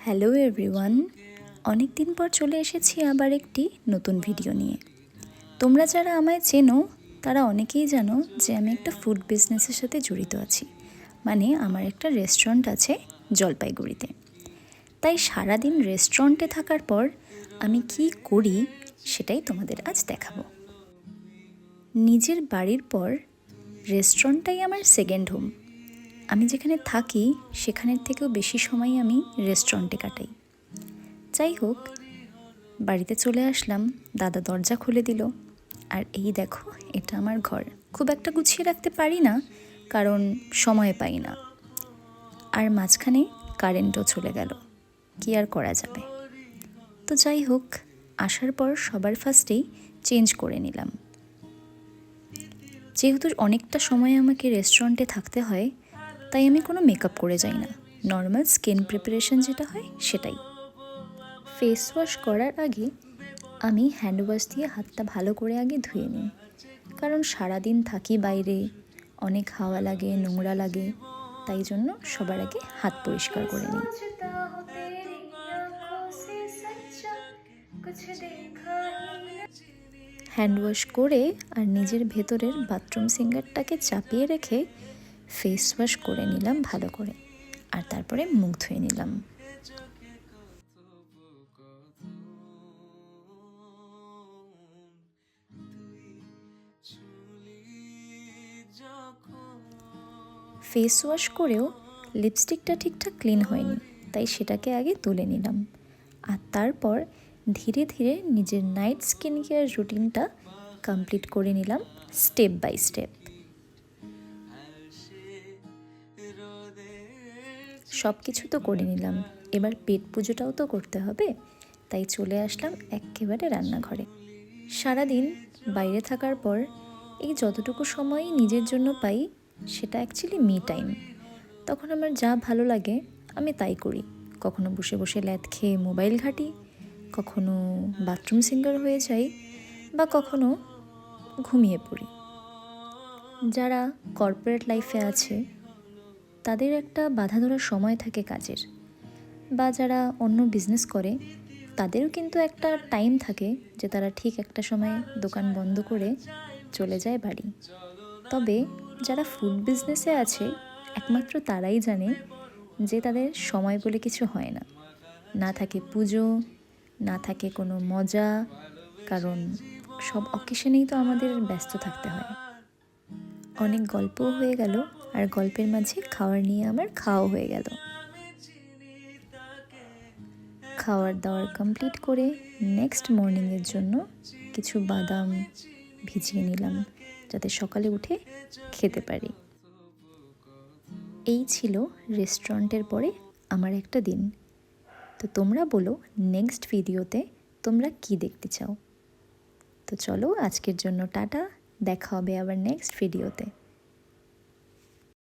Hello everyone, অনেক দিন পর চলে এসেছি আবার একটি নতুন ভিডিও নিয়ে। তোমরা যারা আমায় চেনো তারা অনেকেই জানো যে আমি একটা ফুড বিজনেসের সাথে জড়িত আছি, মানে আমার একটা রেস্টুরেন্ট আছে জলপাইগুড়িতে। তাই সারাদিন রেস্টুরেন্টে থাকার পর আমি কি করি সেটাই তোমাদের আজ দেখাবো। নিজের বাড়ির পর রেস্টুরেন্টটাই আমার সেকেন্ড হোম। আমি যেখানে থাকি সেখানের থেকেও বেশি সময় আমি রেস্টুরেন্টে কাটাই। যাই হোক, বাড়িতে চলে আসলাম, দাদা দরজা খুলে দিল, আর এই দেখো এটা আমার ঘর। খুব একটা গুছিয়ে রাখতে পারি না কারণ সময় পাই না, আর মাঝখানে কারেন্টও চলে গেল, কি আর করা যাবে। তো যাই হোক, আসার পর সবার ফার্স্টেই চেঞ্জ করে নিলাম। যেহেতু অনেকটা সময় আমাকে রেস্টুরেন্টে থাকতে হয়, তাই আমি কোনো মেকআপ করে যাই না, নর্মাল স্কিন প্রিপারেশন যেটা হয় সেটাই। ফেস ওয়াশ করার আগে আমি হ্যান্ড ওয়াশ দিয়ে হাতটা ভালো করে আগে ধুয়ে নিই, কারণ সারাদিন থাকি বাইরে, অনেক হাওয়া লাগে, নোংরা লাগে, তাই জন্য সবার আগে হাত পরিষ্কার করে নিই। হ্যান্ড ওয়াশ করে আর নিজের ভেতরের বাথরুম সিঙ্গারটাকে চাপিয়ে রেখে ফেস ওয়াশ করে নিলাম ভালো করে, আর তারপরে মুখ ধুয়ে নিলাম। ফেস ওয়াশ করেও লিপস্টিকটা ঠিকঠাক ক্লিন হয়নি, তাই সেটাকে আগে তুলে নিলাম, আর তারপর ধীরে ধীরে নিজের নাইট স্কিন কেয়ার রুটিনটা কমপ্লিট করে নিলাম স্টেপ বাই স্টেপ। সব কিছু তো করে নিলাম, এবার পেট পুজোটাও তো করতে হবে, তাই চলে আসলাম একেবারে রান্নাঘরে। সারাদিন বাইরে থাকার পর এই যতটুকু সময়ই নিজের জন্য পাই সেটা অ্যাকচুয়ালি মি টাইম। তখন আমার যা ভালো লাগে আমি তাই করি। কখনো বসে বসে ল্যাদ খেয়ে মোবাইল ঘাঁটি, কখনো বাথরুম সিঙ্গার হয়ে যাই, বা কখনো ঘুমিয়ে পড়ি। যারা কর্পোরেট লাইফে আছে তাদের একটা বাঁধা ধরার সময় থাকে কাজের, বা যারা অন্য বিজনেস করে তাদেরও কিন্তু একটা টাইম থাকে যে তারা ঠিক একটা সময় দোকান বন্ধ করে চলে যায় বাড়ি। তবে যারা ফুড বিজনেসে আছে একমাত্র তারাই জানে যে তাদের সময় বলে কিছু হয় না, না থাকে পুজো, না থাকে কোনো মজা, কারণ সব অকেশনেই তো আমাদের ব্যস্ত থাকতে হয়। অনেক গল্পও হয়ে গেল, আর গল্পের মাঝে খাওয়ার নিয়ে আমার খাওয়া হয়ে গেল। খাওয়ার দাওয়ার কমপ্লিট করে নেক্সট মর্নিংয়ের জন্য কিছু বাদাম ভিজিয়ে নিলাম, যাতে সকালে উঠে খেতে পারি। এই ছিল রেস্টুরেন্টের পরে আমার একটা দিন। তো তোমরা বলো নেক্সট ভিডিওতে তোমরা কি দেখতে চাও। তো চলো আজকের জন্য টাটা, দেখা হবে আবার নেক্সট ভিডিওতে।